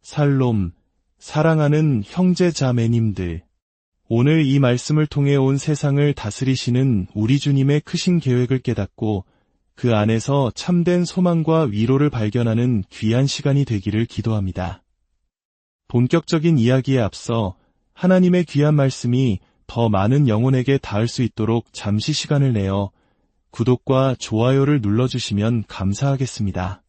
살롬, 사랑하는 형제 자매님들. 오늘 이 말씀을 통해 온 세상을 다스리시는 우리 주님의 크신 계획을 깨닫고 그 안에서 참된 소망과 위로를 발견하는 귀한 시간이 되기를 기도합니다. 본격적인 이야기에 앞서 하나님의 귀한 말씀이 더 많은 영혼에게 닿을 수 있도록 잠시 시간을 내어 구독과 좋아요를 눌러주시면 감사하겠습니다.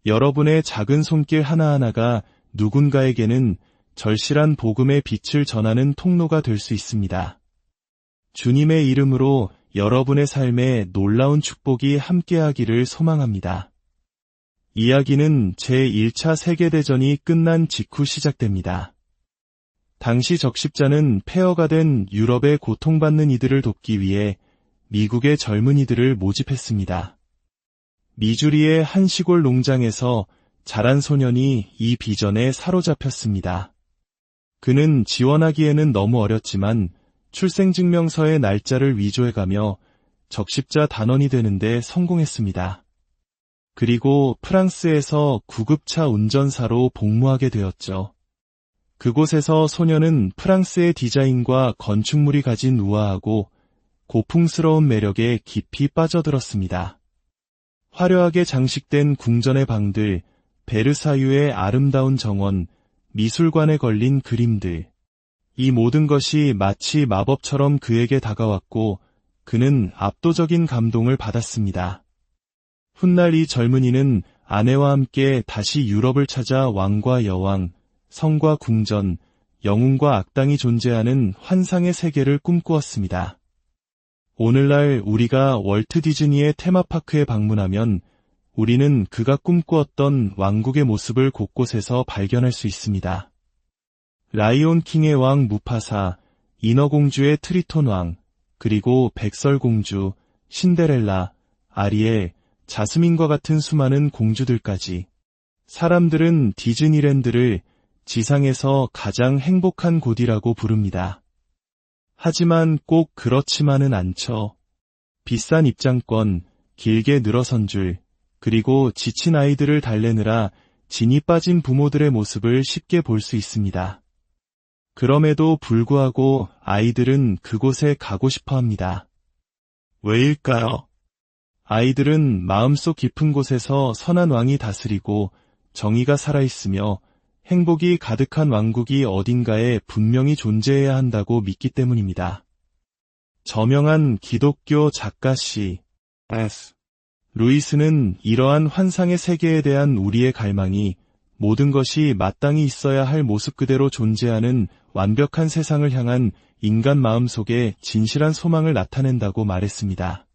여러분의 작은 손길 하나하나가 누군가에게는 절실한 복음의 빛을 전하는 통로가 될 수 있습니다. 주님의 이름으로 여러분의 삶에 놀라운 축복이 함께하기를 소망합니다. 이야기는 제1차 세계대전이 끝난 직후 시작됩니다. 당시 적십자는 폐허가 된 유럽의 고통받는 이들을 돕기 위해 미국의 젊은이들을 모집했습니다. 미주리의 한 시골 농장에서 자란 소년이 이 비전에 사로잡혔습니다. 그는 지원하기에는 너무 어렸지만 출생증명서의 날짜를 위조해가며 적십자 단원이 되는데 성공했습니다. 그리고 프랑스에서 구급차 운전사로 복무하게 되었죠. 그곳에서 소년은 프랑스의 디자인과 건축물이 가진 우아하고 고풍스러운 매력에 깊이 빠져들었습니다. 화려하게 장식된 궁전의 방들, 베르사유의 아름다운 정원, 미술관에 걸린 그림들. 이 모든 것이 마치 마법처럼 그에게 다가왔고 그는 압도적인 감동을 받았습니다. 훗날 이 젊은이는 아내와 함께 다시 유럽을 찾아 왕과 여왕, 성과 궁전, 영웅과 악당이 존재하는 환상의 세계를 꿈꾸었습니다. 오늘날 우리가 월트 디즈니의 테마파크에 방문하면 우리는 그가 꿈꾸었던 왕국의 모습을 곳곳에서 발견할 수 있습니다. 라이온 킹의 왕 무파사, 인어공주의 트리톤 왕, 그리고 백설공주, 신데렐라, 아리엘, 자스민과 같은 수많은 공주들까지. 사람들은 디즈니랜드를 지상에서 가장 행복한 곳이라고 부릅니다. 하지만 꼭 그렇지만은 않죠. 비싼 입장권, 길게 늘어선 줄, 그리고 지친 아이들을 달래느라 진이 빠진 부모들의 모습을 쉽게 볼 수 있습니다. 그럼에도 불구하고 아이들은 그곳에 가고 싶어 합니다. 왜일까요? 아이들은 마음속 깊은 곳에서 선한 왕이 다스리고 정의가 살아있으며 행복이 가득한 왕국이 어딘가에 분명히 존재해야 한다고 믿기 때문입니다. 저명한 기독교 작가 C.S. 루이스는 이러한 환상의 세계에 대한 우리의 갈망이 모든 것이 마땅히 있어야 할 모습 그대로 존재하는 완벽한 세상을 향한 인간 마음 속에 진실한 소망을 나타낸다고 말했습니다.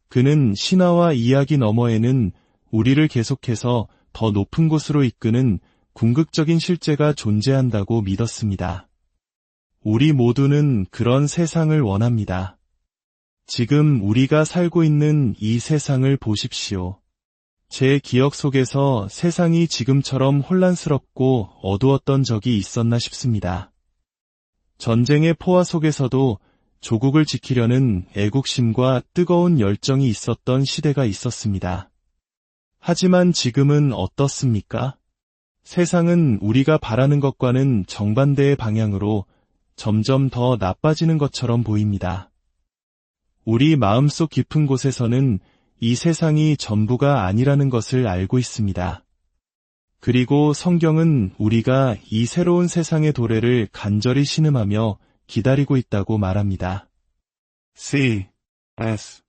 그는 신화와 이야기 너머에는 우리를 계속해서 더 높은 곳으로 이끄는 궁극적인 실제가 존재한다고 믿었습니다. 우리 모두는 그런 세상을 원합니다. 지금 우리가 살고 있는 이 세상을 보십시오. 제 기억 속에서 세상이 지금처럼 혼란스럽고 어두웠던 적이 있었나 싶습니다. 전쟁의 포화 속에서도 조국을 지키려는 애국심과 뜨거운 열정이 있었던 시대가 있었습니다. 하지만 지금은 어떻습니까? 세상은 우리가 바라는 것과는 정반대의 방향으로 점점 더 나빠지는 것처럼 보입니다. 우리 마음속 깊은 곳에서는 이 세상이 전부가 아니라는 것을 알고 있습니다. 그리고 성경은 우리가 이 새로운 세상의 도래를 간절히 신음하며 기다리고 있다고 말합니다. C.S.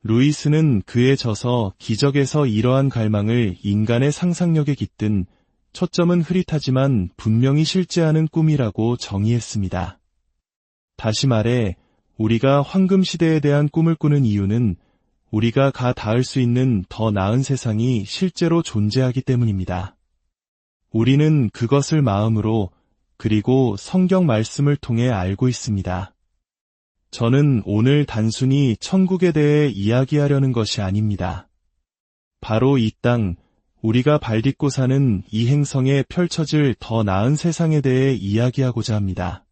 루이스는 그에 져서 기적에서 이러한 갈망을 인간의 상상력에 깃든 초점은 흐릿하지만 분명히 실제하는 꿈이라고 정의했습니다. 다시 말해 우리가 황금시대에 대한 꿈을 꾸는 이유는 우리가 가 닿을 수 있는 더 나은 세상이 실제로 존재하기 때문입니다. 우리는 그것을 마음으로 그리고 성경 말씀을 통해 알고 있습니다. 저는 오늘 단순히 천국에 대해 이야기하려는 것이 아닙니다. 바로 이 땅, 우리가 발딛고 사는 이 행성에 펼쳐질 더 나은 세상에 대해 이야기하고자 합니다.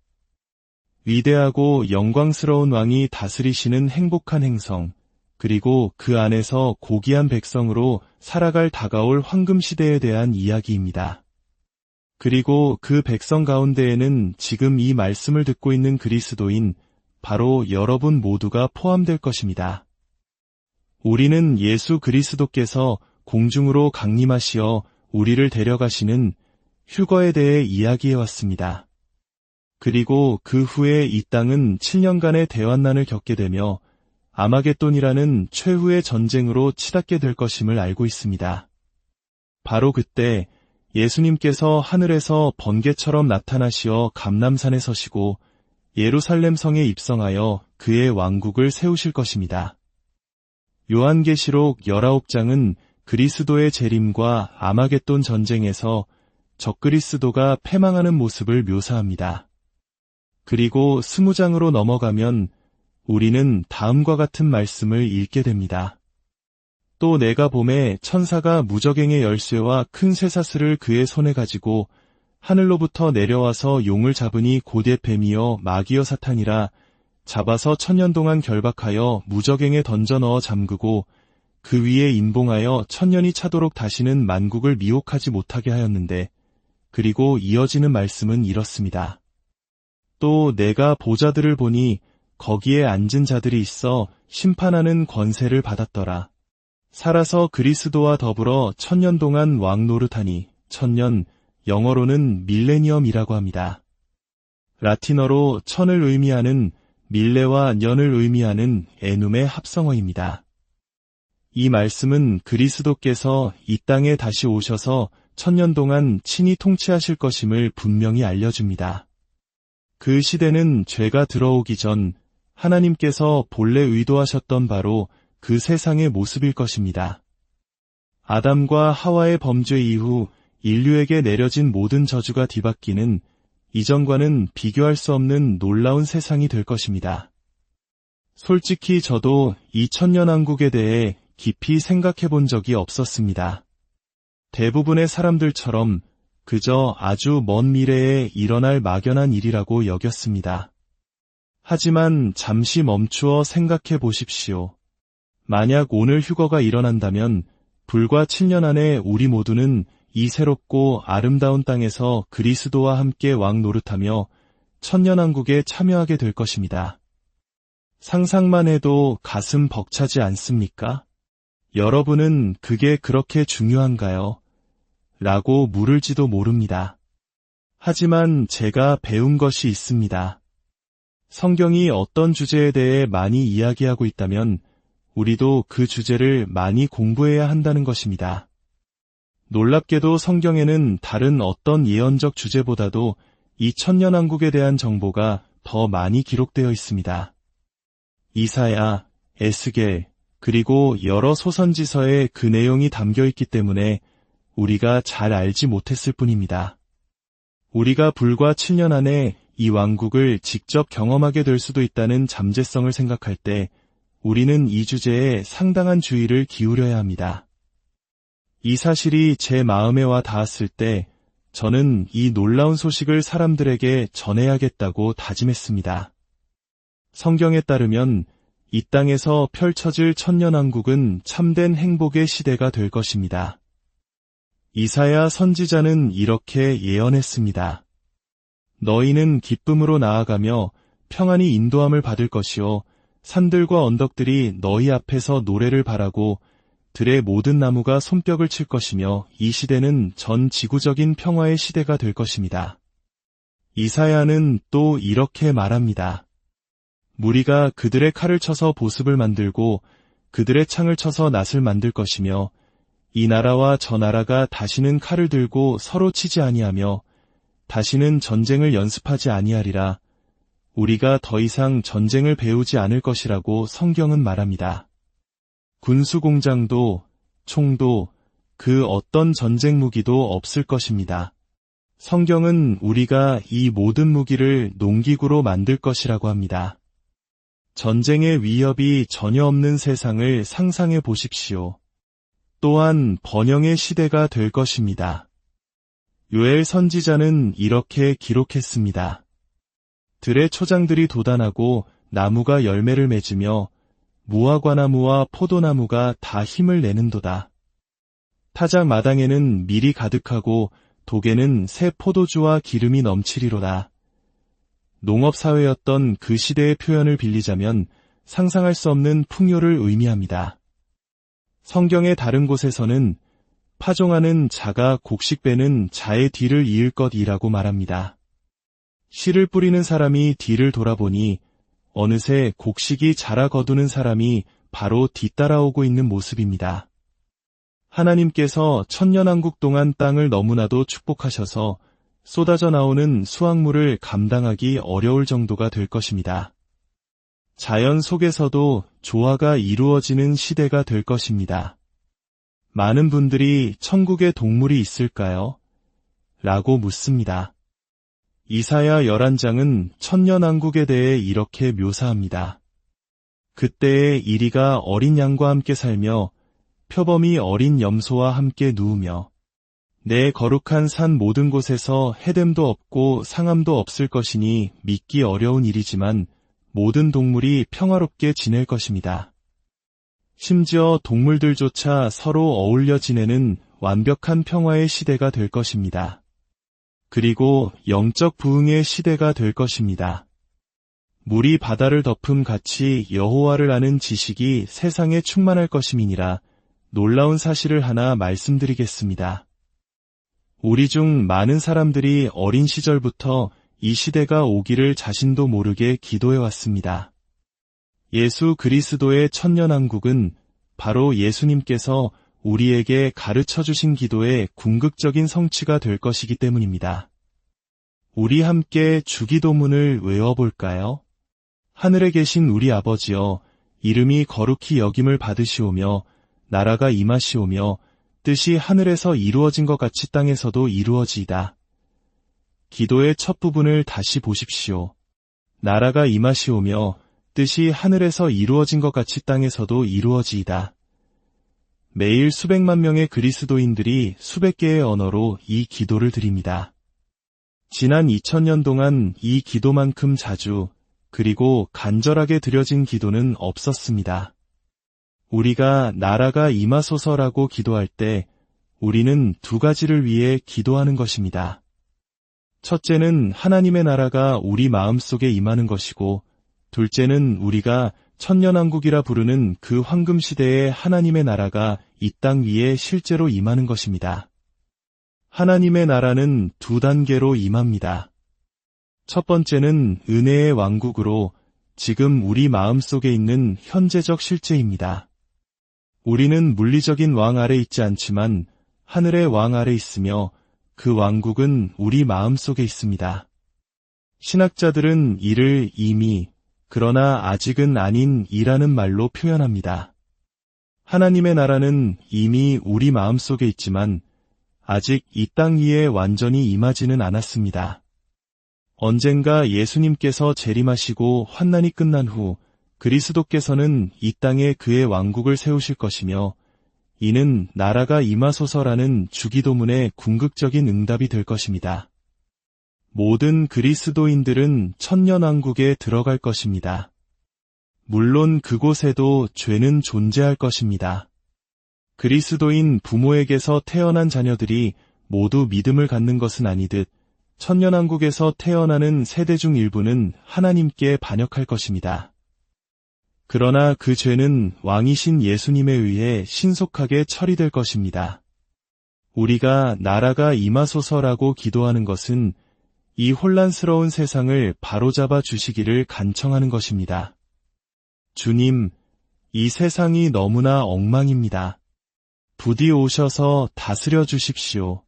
위대하고 영광스러운 왕이 다스리시는 행복한 행성, 그리고 그 안에서 고귀한 백성으로 살아갈 다가올 황금시대에 대한 이야기입니다. 그리고 그 백성 가운데에는 지금 이 말씀을 듣고 있는 그리스도인 바로 여러분 모두가 포함될 것입니다. 우리는 예수 그리스도께서 공중으로 강림하시어 우리를 데려가시는 휴거에 대해 이야기해왔습니다. 그리고 그 후에 이 땅은 7년간의 대환난을 겪게 되며 아마겟돈이라는 최후의 전쟁으로 치닫게 될 것임을 알고 있습니다. 바로 그때 예수님께서 하늘에서 번개처럼 나타나시어 감람산에 서시고 예루살렘 성에 입성하여 그의 왕국을 세우실 것입니다. 요한계시록 19장은 그리스도의 재림과 아마겟돈 전쟁에서 적그리스도가 패망하는 모습을 묘사합니다. 그리고 20장으로 넘어가면 우리는 다음과 같은 말씀을 읽게 됩니다. 또 내가 봄에 천사가 무저갱의 열쇠와 큰 쇠사슬을 그의 손에 가지고 하늘로부터 내려와서 용을 잡으니 곧의 뱀이여 마귀여 사탄이라 잡아서 1000년 동안 결박하여 무저갱에 던져 넣어 잠그고 그 위에 임봉하여 1000년이 차도록 다시는 만국을 미혹하지 못하게 하였는데 그리고 이어지는 말씀은 이렇습니다. 또 내가 보좌들을 보니 거기에 앉은 자들이 있어 심판하는 권세를 받았더라. 살아서 그리스도와 더불어 1000년 동안 왕 노릇하니 1000년, 영어로는 밀레니엄이라고 합니다. 라틴어로 천을 의미하는 밀레와 년을 의미하는 에눔의 합성어입니다. 이 말씀은 그리스도께서 이 땅에 다시 오셔서 1000년 동안 친히 통치하실 것임을 분명히 알려줍니다. 그 시대는 죄가 들어오기 전 하나님께서 본래 의도하셨던 바로 그 세상의 모습일 것입니다. 아담과 하와의 범죄 이후 인류에게 내려진 모든 저주가 뒤바뀌는 이전과는 비교할 수 없는 놀라운 세상이 될 것입니다. 솔직히 저도 이 천년왕국에 대해 깊이 생각해 본 적이 없었습니다. 대부분의 사람들처럼 그저 아주 먼 미래에 일어날 막연한 일이라고 여겼습니다. 하지만 잠시 멈추어 생각해 보십시오. 만약 오늘 휴거가 일어난다면 불과 7년 안에 우리 모두는 이 새롭고 아름다운 땅에서 그리스도와 함께 왕 노릇하며 천년왕국에 참여하게 될 것입니다. 상상만 해도 가슴 벅차지 않습니까? 여러분은 그게 그렇게 중요한가요? 라고 물을지도 모릅니다. 하지만 제가 배운 것이 있습니다. 성경이 어떤 주제에 대해 많이 이야기하고 있다면 우리도 그 주제를 많이 공부해야 한다는 것입니다. 놀랍게도 성경에는 다른 어떤 예언적 주제보다도 이 천년왕국에 대한 정보가 더 많이 기록되어 있습니다. 이사야, 에스겔, 그리고 여러 소선지서에 그 내용이 담겨 있기 때문에 우리가 잘 알지 못했을 뿐입니다. 우리가 불과 7년 안에 이 왕국을 직접 경험하게 될 수도 있다는 잠재성을 생각할 때 우리는 이 주제에 상당한 주의를 기울여야 합니다. 이 사실이 제 마음에 와 닿았을 때 저는 이 놀라운 소식을 사람들에게 전해야겠다고 다짐했습니다. 성경에 따르면 이 땅에서 펼쳐질 천년왕국은 참된 행복의 시대가 될 것입니다. 이사야 선지자는 이렇게 예언했습니다. 너희는 기쁨으로 나아가며 평안히 인도함을 받을 것이요 산들과 언덕들이 너희 앞에서 노래를 바라고 들의 모든 나무가 손뼉을 칠 것이며 이 시대는 전 지구적인 평화의 시대가 될 것입니다. 이사야는 또 이렇게 말합니다. 무리가 그들의 칼을 쳐서 보습을 만들고 그들의 창을 쳐서 낫을 만들 것이며 이 나라와 저 나라가 다시는 칼을 들고 서로 치지 아니하며 다시는 전쟁을 연습하지 아니하리라. 우리가 더 이상 전쟁을 배우지 않을 것이라고 성경은 말합니다. 군수공장도 총도 그 어떤 전쟁 무기도 없을 것입니다. 성경은 우리가 이 모든 무기를 농기구로 만들 것이라고 합니다. 전쟁의 위협이 전혀 없는 세상을 상상해 보십시오. 또한 번영의 시대가 될 것입니다. 요엘 선지자는 이렇게 기록했습니다. 들의 초장들이 돋아나고 나무가 열매를 맺으며 무화과나무와 포도나무가 다 힘을 내는도다. 타작 마당에는 밀이 가득하고 독에는 새 포도주와 기름이 넘치리로다. 농업사회였던 그 시대의 표현을 빌리자면 상상할 수 없는 풍요를 의미합니다. 성경의 다른 곳에서는 파종하는 자가 곡식 베는 자의 뒤를 이을 것이라고 말합니다. 씨를 뿌리는 사람이 뒤를 돌아보니 어느새 곡식이 자라 거두는 사람이 바로 뒤따라오고 있는 모습입니다. 하나님께서 천년왕국 동안 땅을 너무나도 축복하셔서 쏟아져 나오는 수확물을 감당하기 어려울 정도가 될 것입니다. 자연 속에서도 조화가 이루어지는 시대가 될 것입니다. 많은 분들이 천국에 동물이 있을까요? 라고 묻습니다. 이사야 11장은 천년왕국에 대해 이렇게 묘사합니다. 그때에 이리가 어린 양과 함께 살며 표범이 어린 염소와 함께 누우며 내 거룩한 산 모든 곳에서 해됨도 없고 상함도 없을 것이니 믿기 어려운 일이지만 모든 동물이 평화롭게 지낼 것입니다. 심지어 동물들조차 서로 어울려 지내는 완벽한 평화의 시대가 될 것입니다. 그리고 영적 부흥의 시대가 될 것입니다. 물이 바다를 덮음 같이 여호와를 아는 지식이 세상에 충만할 것임이니라. 놀라운 사실을 하나 말씀드리겠습니다. 우리 중 많은 사람들이 어린 시절부터 이 시대가 오기를 자신도 모르게 기도해왔습니다. 예수 그리스도의 천년왕국은 바로 예수님께서 우리에게 가르쳐 주신 기도의 궁극적인 성취가 될 것이기 때문입니다. 우리 함께 주기도문을 외워볼까요? 하늘에 계신 우리 아버지여, 이름이 거룩히 여김을 받으시오며 나라가 임하시오며 뜻이 하늘에서 이루어진 것 같이 땅에서도 이루어지이다. 기도의 첫 부분을 다시 보십시오. 나라가 임하시오며 뜻이 하늘에서 이루어진 것 같이 땅에서도 이루어지이다. 매일 수백만 명의 그리스도인들이 수백 개의 언어로 이 기도를 드립니다. 지난 2000년 동안 이 기도만큼 자주 그리고 간절하게 드려진 기도는 없었습니다. 우리가 나라가 임하소서라고 기도할 때 우리는 두 가지를 위해 기도하는 것입니다. 첫째는 하나님의 나라가 우리 마음속에 임하는 것이고, 둘째는 우리가 천년왕국이라 부르는 그 황금시대의 하나님의 나라가 이 땅 위에 실제로 임하는 것입니다. 하나님의 나라는 두 단계로 임합니다. 첫 번째는 은혜의 왕국으로 지금 우리 마음속에 있는 현재적 실제입니다. 우리는 물리적인 왕 아래 있지 않지만 하늘의 왕 아래 있으며 그 왕국은 우리 마음속에 있습니다. 신학자들은 이를 이미, 그러나 아직은 아닌 이라는 말로 표현합니다. 하나님의 나라는 이미 우리 마음속에 있지만 아직 이 땅 위에 완전히 임하지는 않았습니다. 언젠가 예수님께서 재림하시고 환난이 끝난 후 그리스도께서는 이 땅에 그의 왕국을 세우실 것이며 이는 나라가 임하소서라는 주기도문의 궁극적인 응답이 될 것입니다. 모든 그리스도인들은 천년왕국에 들어갈 것입니다. 물론 그곳에도 죄는 존재할 것입니다. 그리스도인 부모에게서 태어난 자녀들이 모두 믿음을 갖는 것은 아니듯 천년왕국에서 태어나는 세대 중 일부는 하나님께 반역할 것입니다. 그러나 그 죄는 왕이신 예수님에 의해 신속하게 처리될 것입니다. 우리가 나라가 임하소서라고 기도하는 것은 이 혼란스러운 세상을 바로잡아 주시기를 간청하는 것입니다. 주님, 이 세상이 너무나 엉망입니다. 부디 오셔서 다스려 주십시오.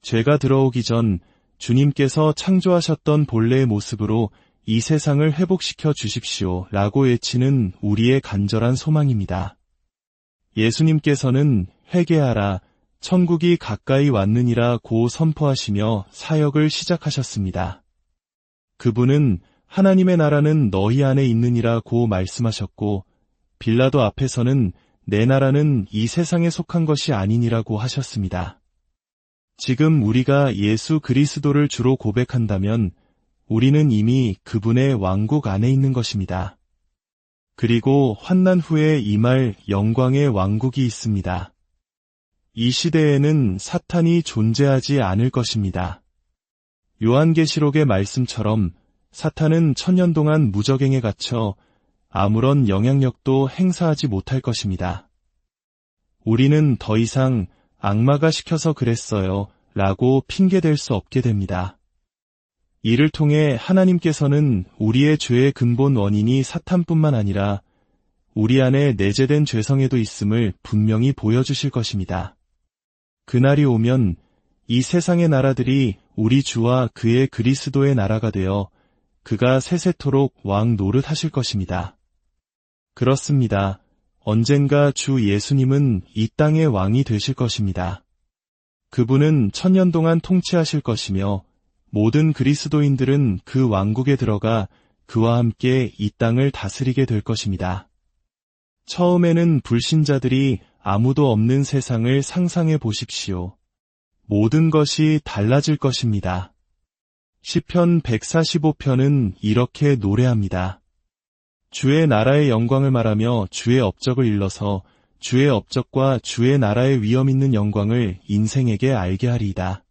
죄가 들어오기 전 주님께서 창조하셨던 본래의 모습으로 이 세상을 회복시켜 주십시오 라고 외치는 우리의 간절한 소망입니다. 예수님께서는 회개하라, 천국이 가까이 왔느니라 고 선포하시며 사역을 시작하셨습니다. 그분은 하나님의 나라는 너희 안에 있느니라 고 말씀하셨고, 빌라도 앞에서는 내 나라는 이 세상에 속한 것이 아니니라고 하셨습니다. 지금 우리가 예수 그리스도를 주로 고백한다면 우리는 이미 그분의 왕국 안에 있는 것입니다. 그리고 환난 후에 임할 영광의 왕국이 있습니다. 이 시대에는 사탄이 존재하지 않을 것입니다. 요한계시록의 말씀처럼 사탄은 1000년 동안 무적행에 갇혀 아무런 영향력도 행사하지 못할 것입니다. 우리는 더 이상 악마가 시켜서 그랬어요 라고 핑계댈 수 없게 됩니다. 이를 통해 하나님께서는 우리의 죄의 근본 원인이 사탄뿐만 아니라 우리 안에 내재된 죄성에도 있음을 분명히 보여주실 것입니다. 그날이 오면 이 세상의 나라들이 우리 주와 그의 그리스도의 나라가 되어 그가 세세토록 왕 노릇하실 것입니다. 그렇습니다. 언젠가 주 예수님은 이 땅의 왕이 되실 것입니다. 그분은 1000년 동안 통치하실 것이며 모든 그리스도인들은 그 왕국에 들어가 그와 함께 이 땅을 다스리게 될 것입니다. 처음에는 불신자들이 아무도 없는 세상을 상상해 보십시오. 모든 것이 달라질 것입니다. 시편 145편은 이렇게 노래합니다. 주의 나라의 영광을 말하며 주의 업적을 일러서 주의 업적과 주의 나라의 위엄 있는 영광을 인생에게 알게 하리이다.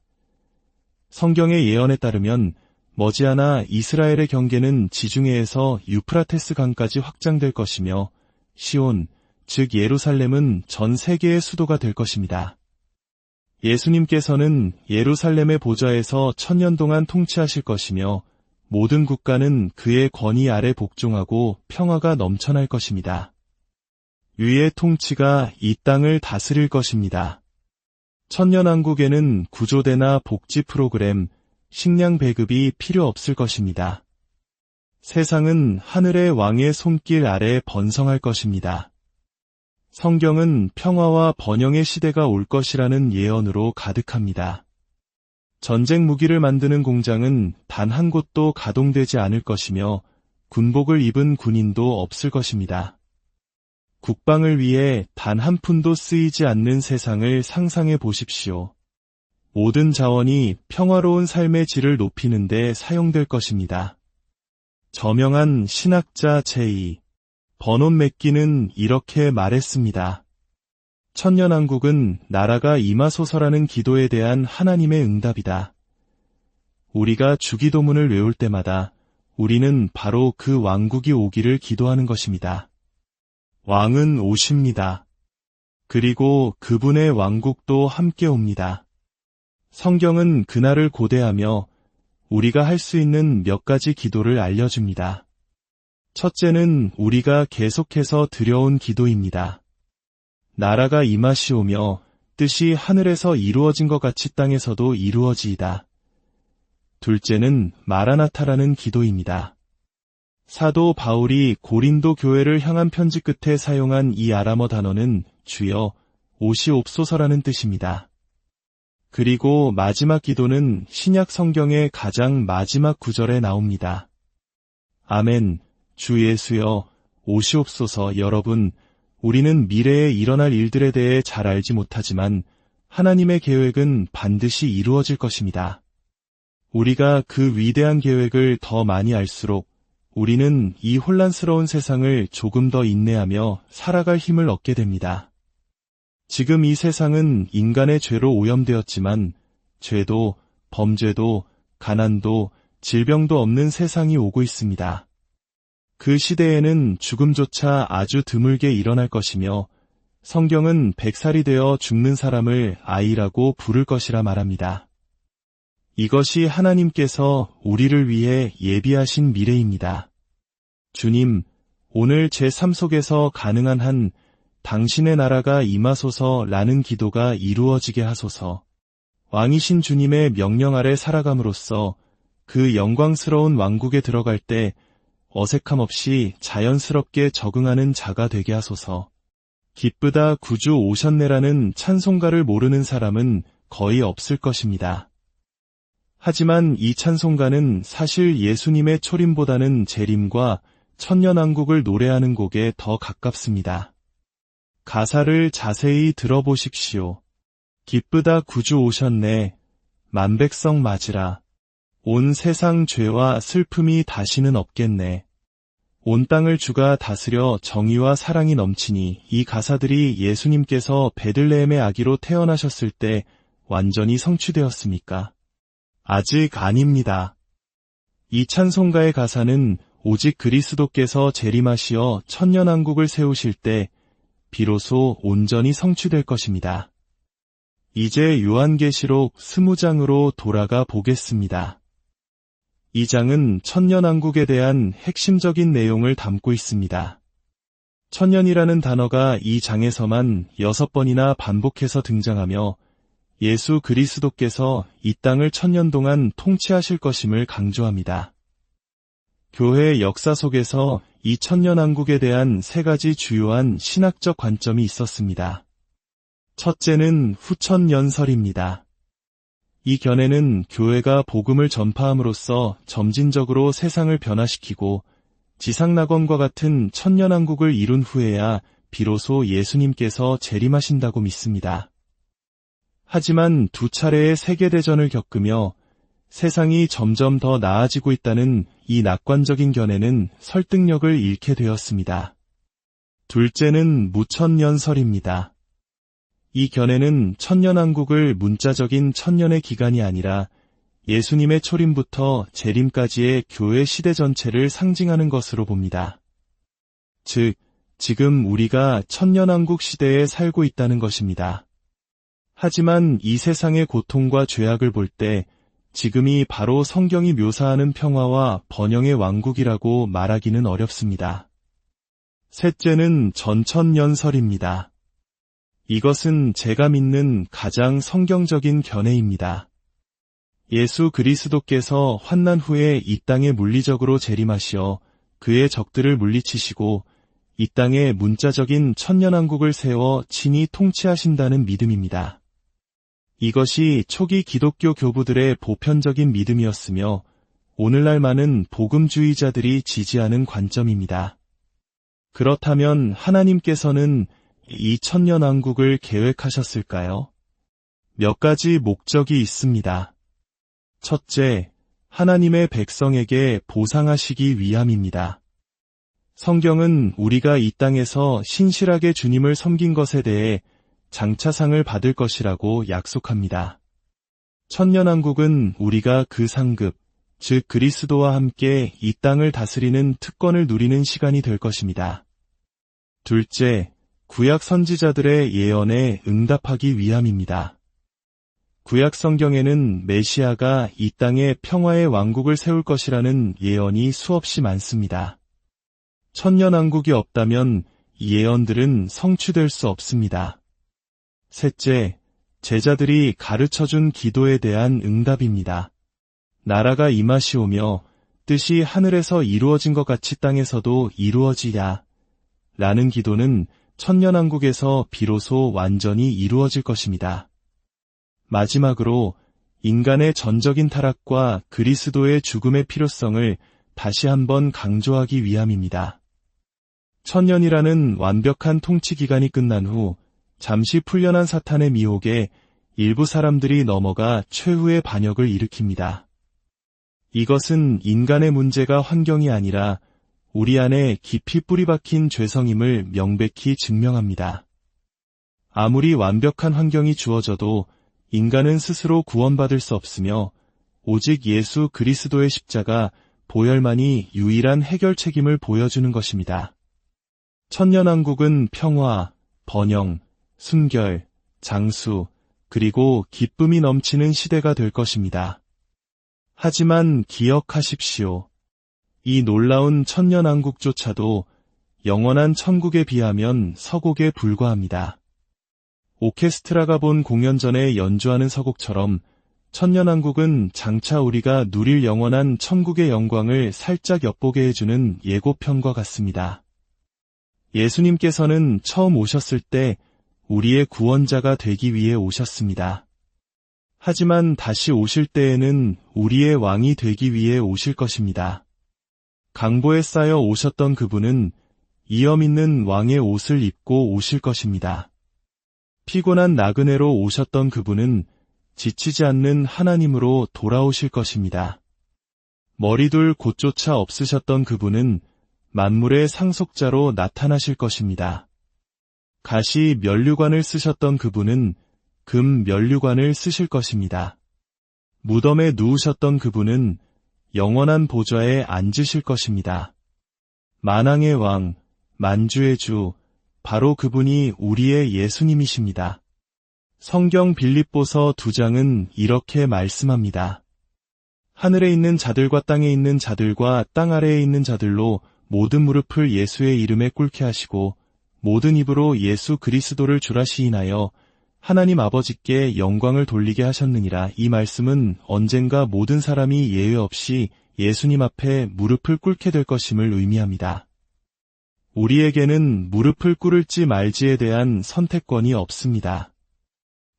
성경의 예언에 따르면 머지않아 이스라엘의 경계는 지중해에서 유프라테스 강까지 확장될 것이며 시온, 즉 예루살렘은 전 세계의 수도가 될 것입니다. 예수님께서는 예루살렘의 보좌에서 1000년 동안 통치하실 것이며 모든 국가는 그의 권위 아래 복종하고 평화가 넘쳐날 것입니다. 유의 통치가 이 땅을 다스릴 것입니다. 천년왕국에는 구조대나 복지 프로그램, 식량 배급이 필요 없을 것입니다. 세상은 하늘의 왕의 손길 아래 번성할 것입니다. 성경은 평화와 번영의 시대가 올 것이라는 예언으로 가득합니다. 전쟁 무기를 만드는 공장은 단 한 곳도 가동되지 않을 것이며 군복을 입은 군인도 없을 것입니다. 국방을 위해 단 한 푼도 쓰이지 않는 세상을 상상해 보십시오. 모든 자원이 평화로운 삶의 질을 높이는 데 사용될 것입니다. 저명한 신학자 제이 버논 맥기는 이렇게 말했습니다. 천년왕국은 나라가 임하소서라는 기도에 대한 하나님의 응답이다. 우리가 주기도문을 외울 때마다 우리는 바로 그 왕국이 오기를 기도하는 것입니다. 왕은 오십니다. 그리고 그분의 왕국도 함께 옵니다. 성경은 그날을 고대하며 우리가 할 수 있는 몇 가지 기도를 알려줍니다. 첫째는 우리가 계속해서 드려온 기도입니다. 나라가 임하시오며 뜻이 하늘에서 이루어진 것 같이 땅에서도 이루어지이다. 둘째는 마라나타라는 기도입니다. 사도 바울이 고린도 교회를 향한 편지 끝에 사용한 이 아람어 단어는 주여 오시옵소서라는 뜻입니다. 그리고 마지막 기도는 신약 성경의 가장 마지막 구절에 나옵니다. 아멘, 주 예수여 오시옵소서. 여러분, 우리는 미래에 일어날 일들에 대해 잘 알지 못하지만 하나님의 계획은 반드시 이루어질 것입니다. 우리가 그 위대한 계획을 더 많이 알수록 우리는 이 혼란스러운 세상을 조금 더 인내하며 살아갈 힘을 얻게 됩니다. 지금 이 세상은 인간의 죄로 오염되었지만 죄도, 범죄도, 가난도, 질병도 없는 세상이 오고 있습니다. 그 시대에는 죽음조차 아주 드물게 일어날 것이며 성경은 100살이 되어 죽는 사람을 아이라고 부를 것이라 말합니다. 이것이 하나님께서 우리를 위해 예비하신 미래입니다. 주님, 오늘 제 삶 속에서 가능한 한 당신의 나라가 임하소서라는 기도가 이루어지게 하소서. 왕이신 주님의 명령 아래 살아감으로써 그 영광스러운 왕국에 들어갈 때 어색함 없이 자연스럽게 적응하는 자가 되게 하소서. 기쁘다 구주 오셨네라는 찬송가를 모르는 사람은 거의 없을 것입니다. 하지만 이 찬송가는 사실 예수님의 초림보다는 재림과 천년왕국을 노래하는 곡에 더 가깝습니다. 가사를 자세히 들어보십시오. 기쁘다 구주 오셨네. 만백성 맞으라. 온 세상 죄와 슬픔이 다시는 없겠네. 온 땅을 주가 다스려 정의와 사랑이 넘치니 이 가사들이 예수님께서 베들레헴의 아기로 태어나셨을 때 완전히 성취되었습니까? 아직 아닙니다. 이 찬송가의 가사는 오직 그리스도께서 재림하시어 천년왕국을 세우실 때 비로소 온전히 성취될 것입니다. 이제 요한계시록 20장으로 돌아가 보겠습니다. 이 장은 천년왕국에 대한 핵심적인 내용을 담고 있습니다. 천년이라는 단어가 이 장에서만 6번이나 반복해서 등장하며 예수 그리스도께서 이 땅을 천년 동안 통치하실 것임을 강조합니다. 교회의 역사 속에서 이 천년왕국에 대한 3가지 주요한 신학적 관점이 있었습니다. 첫째는 후천연설입니다. 이 견해는 교회가 복음을 전파함으로써 점진적으로 세상을 변화시키고 지상낙원과 같은 천년왕국을 이룬 후에야 비로소 예수님께서 재림하신다고 믿습니다. 하지만 2차례의 세계대전을 겪으며 세상이 점점 더 나아지고 있다는 이 낙관적인 견해는 설득력을 잃게 되었습니다. 둘째는 무천년설입니다. 이 견해는 천년왕국을 문자적인 천년의 기간이 아니라 예수님의 초림부터 재림까지의 교회 시대 전체를 상징하는 것으로 봅니다. 즉, 지금 우리가 천년왕국 시대에 살고 있다는 것입니다. 하지만 이 세상의 고통과 죄악을 볼 때 지금이 바로 성경이 묘사하는 평화와 번영의 왕국이라고 말하기는 어렵습니다. 셋째는 전천년설입니다. 이것은 제가 믿는 가장 성경적인 견해입니다. 예수 그리스도께서 환난 후에 이 땅에 물리적으로 재림하시어 그의 적들을 물리치시고 이 땅에 문자적인 천년왕국을 세워 친히 통치하신다는 믿음입니다. 이것이 초기 기독교 교부들의 보편적인 믿음이었으며 오늘날 많은 복음주의자들이 지지하는 관점입니다. 그렇다면 하나님께서는 이 천년왕국을 계획하셨을까요? 몇 가지 목적이 있습니다. 첫째, 하나님의 백성에게 보상하시기 위함입니다. 성경은 우리가 이 땅에서 신실하게 주님을 섬긴 것에 대해 장차상을 받을 것이라고 약속합니다. 천년왕국은 우리가 그 상급, 즉 그리스도와 함께 이 땅을 다스리는 특권을 누리는 시간이 될 것입니다. 둘째, 구약 선지자들의 예언에 응답하기 위함입니다. 구약 성경에는 메시아가 이 땅에 평화의 왕국을 세울 것이라는 예언이 수없이 많습니다. 천년왕국이 없다면 이 예언들은 성취될 수 없습니다. 셋째, 제자들이 가르쳐준 기도에 대한 응답입니다. 나라가 임하시오며 뜻이 하늘에서 이루어진 것 같이 땅에서도 이루어지야 라는 기도는 천년왕국에서 비로소 완전히 이루어질 것입니다. 마지막으로 인간의 전적인 타락과 그리스도의 죽음의 필요성을 다시 한번 강조하기 위함입니다. 천년이라는 완벽한 통치 기간이 끝난 후 잠시 풀려난 사탄의 미혹에 일부 사람들이 넘어가 최후의 반역을 일으킵니다. 이것은 인간의 문제가 환경이 아니라 우리 안에 깊이 뿌리박힌 죄성임을 명백히 증명합니다. 아무리 완벽한 환경이 주어져도 인간은 스스로 구원받을 수 없으며 오직 예수 그리스도의 십자가 보혈만이 유일한 해결책임을 보여주는 것입니다. 천년왕국은 평화, 번영, 순결, 장수, 그리고 기쁨이 넘치는 시대가 될 것입니다. 하지만 기억하십시오. 이 놀라운 천년왕국조차도 영원한 천국에 비하면 서곡에 불과합니다. 오케스트라가 본 공연 전에 연주하는 서곡처럼 천년왕국은 장차 우리가 누릴 영원한 천국의 영광을 살짝 엿보게 해주는 예고편과 같습니다. 예수님께서는 처음 오셨을 때 우리의 구원자가 되기 위해 오셨습니다. 하지만 다시 오실 때에는 우리의 왕이 되기 위해 오실 것입니다. 강보에 쌓여 오셨던 그분은 이염 있는 왕의 옷을 입고 오실 것입니다. 피곤한 나그네로 오셨던 그분은 지치지 않는 하나님으로 돌아오실 것입니다. 머리둘 곳조차 없으셨던 그분은 만물의 상속자로 나타나실 것입니다. 가시 면류관을 쓰셨던 그분은 금 면류관을 쓰실 것입니다. 무덤에 누우셨던 그분은 영원한 보좌에 앉으실 것입니다. 만왕의 왕, 만주의 주, 바로 그분이 우리의 예수님이십니다. 성경 빌립보서 2장은 이렇게 말씀합니다. 하늘에 있는 자들과 땅에 있는 자들과 땅 아래에 있는 자들로 모든 무릎을 예수의 이름에 꿇게 하시고 모든 입으로 예수 그리스도를 주라 시인하여 하나님 아버지께 영광을 돌리게 하셨느니라. 이 말씀은 언젠가 모든 사람이 예외 없이 예수님 앞에 무릎을 꿇게 될 것임을 의미합니다. 우리에게는 무릎을 꿇을지 말지에 대한 선택권이 없습니다.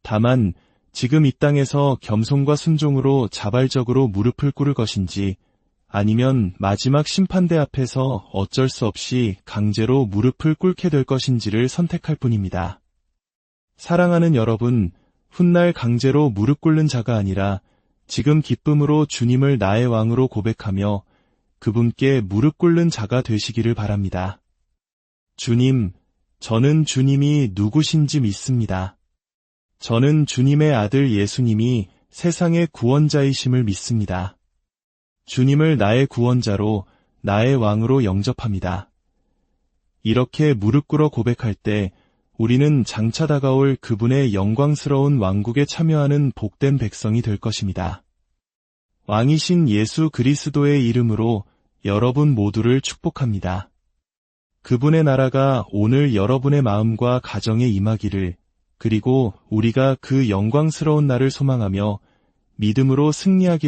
다만 지금 이 땅에서 겸손과 순종으로 자발적으로 무릎을 꿇을 것인지 아니면 마지막 심판대 앞에서 어쩔 수 없이 강제로 무릎을 꿇게 될 것인지를 선택할 뿐입니다. 사랑하는 여러분, 훗날 강제로 무릎 꿇는 자가 아니라 지금 기쁨으로 주님을 나의 왕으로 고백하며 그분께 무릎 꿇는 자가 되시기를 바랍니다. 주님, 저는 주님이 누구신지 믿습니다. 저는 주님의 아들 예수님이 세상의 구원자이심을 믿습니다. 주님을 나의 구원자로, 나의 왕으로 영접합니다. 이렇게 무릎 꿇어 고백할 때 우리는 장차 다가올 그분의 영광스러운 왕국에 참여하는 복된 백성이 될 것입니다. 왕이신 예수 그리스도의 이름으로 여러분 모두를 축복합니다. 그분의 나라가 오늘 여러분의 마음과 가정에 임하기를, 그리고 우리가 그 영광스러운 날을 소망하며 믿음으로 승리하기를